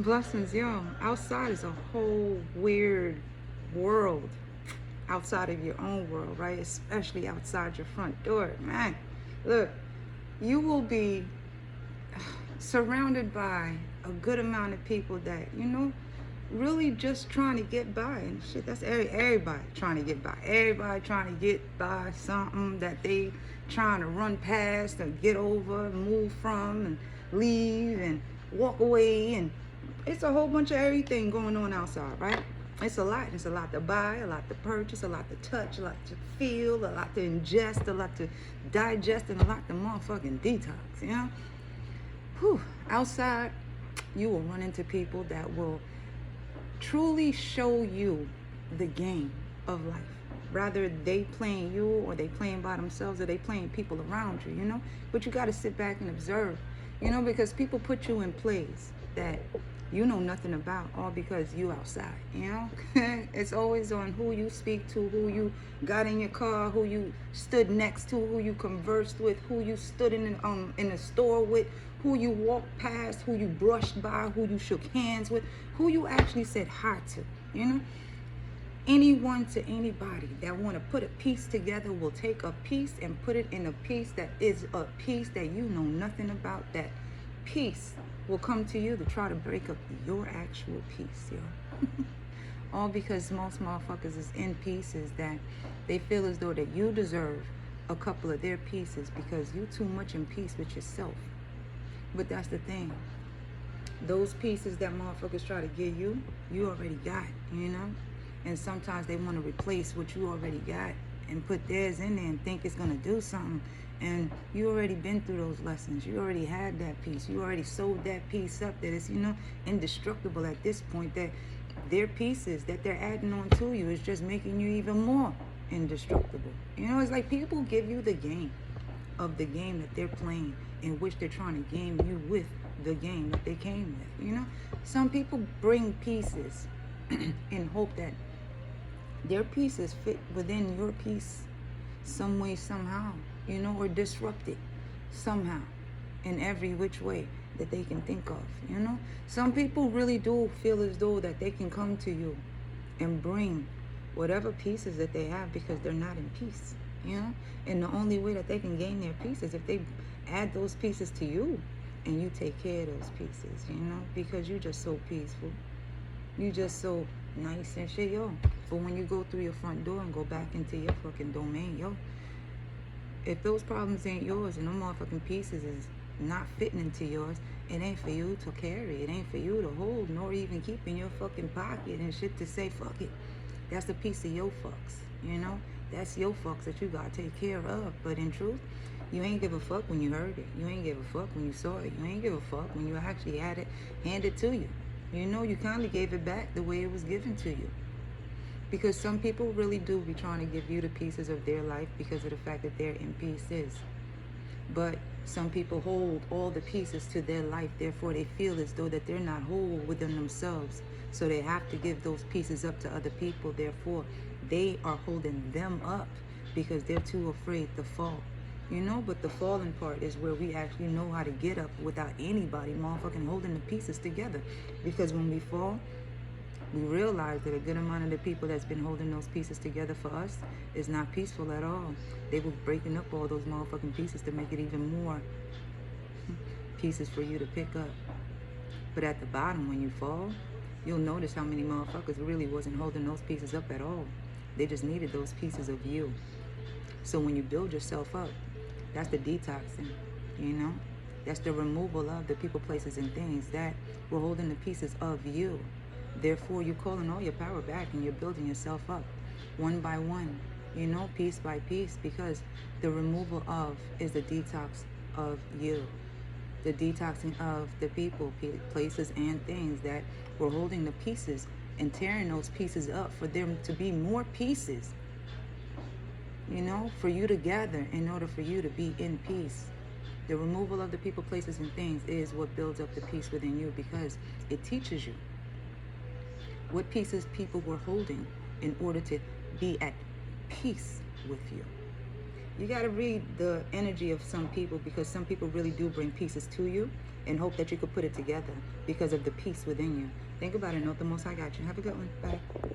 Blessings, yo. Outside is a whole weird world outside of your own world, right? Especially outside your front door. Man, look, you will be surrounded by a good amount of people that, really just trying to get by. And shit, that's everybody trying to get by. Everybody trying to get by something that they trying to run past or get over, move from, and leave and walk away. And it's a whole bunch of everything going on outside, right? It's a lot. It's a lot to buy, a lot to purchase, a lot to touch, a lot to feel, a lot to ingest, a lot to digest, and a lot to motherfucking detox, you know? Whew. Outside, you will run into people that will truly show you the game of life. Rather they playing you, or they playing by themselves, or they playing people around you, But you got to sit back and observe, because people put you in plays that you know nothing about, all because you outside, It's always on who you speak to, who you got in your car, who you stood next to, who you conversed with, who you stood in a store with, who you walked past, who you brushed by, who you shook hands with, who you actually said hi to, Anyone to anybody that want to put a piece together will take a piece and put it in a piece that is a piece that you know nothing about. That piece will come to you to try to break up your actual piece, yo. All because most motherfuckers is in pieces that they feel as though that you deserve a couple of their pieces because you too much in peace with yourself. But that's the thing. Those pieces that motherfuckers try to give you, you already got, And sometimes they want to replace what you already got and put theirs in there and think it's going to do something. And you already been through those lessons. You already had that piece. You already sold that piece up that it's, indestructible at this point. That their pieces that they're adding on to you is just making you even more indestructible. It's like people give you the game of the game that they're playing, in which they're trying to game you with the game that they came with, Some people bring pieces in hope that their pieces fit within your piece some way, somehow, or disrupt it somehow in every which way that they can think of, Some people really do feel as though that they can come to you and bring whatever pieces that they have because they're not in peace, And the only way that they can gain their peace is if they add those pieces to you and you take care of those pieces, because you're just so peaceful. You just so nice and shit, yo. But when you go through your front door and go back into your fucking domain, yo, if those problems ain't yours and them motherfucking pieces is not fitting into yours, it ain't for you to carry. It ain't for you to hold, nor even keep in your fucking pocket and shit to say, fuck it. That's a piece of your fucks, That's your fucks that you gotta take care of. But in truth, you ain't give a fuck when you heard it. You ain't give a fuck when you saw it. You ain't give a fuck when you actually had it handed to you. You kind of gave it back the way it was given to you. Because some people really do be trying to give you the pieces of their life because of the fact that they're in pieces. But some people hold all the pieces to their life. Therefore, they feel as though that they're not whole within themselves. So they have to give those pieces up to other people. Therefore, they are holding them up because they're too afraid to fall. But the falling part is where we actually know how to get up without anybody motherfucking holding the pieces together. Because when we fall, we realize that a good amount of the people that's been holding those pieces together for us is not peaceful at all. They were breaking up all those motherfucking pieces to make it even more pieces for you to pick up. But at the bottom, when you fall, you'll notice how many motherfuckers really wasn't holding those pieces up at all. They just needed those pieces of you. So when you build yourself up, that's the detoxing, That's the removal of the people, places, and things that were holding the pieces of you. Therefore, you're calling all your power back and you're building yourself up one by one, piece by piece, because the removal of is the detox of you. The detoxing of the people, places, and things that were holding the pieces and tearing those pieces up for them to be more pieces. For you to gather in order for you to be in peace. The removal of the people, places, and things is what builds up the peace within you, because it teaches you what pieces people were holding in order to be at peace with you. You got to read the energy of some people, because some people really do bring pieces to you and hope that you could put it together because of the peace within you. Think about it. Know the Most High got you. Have a good one. Bye.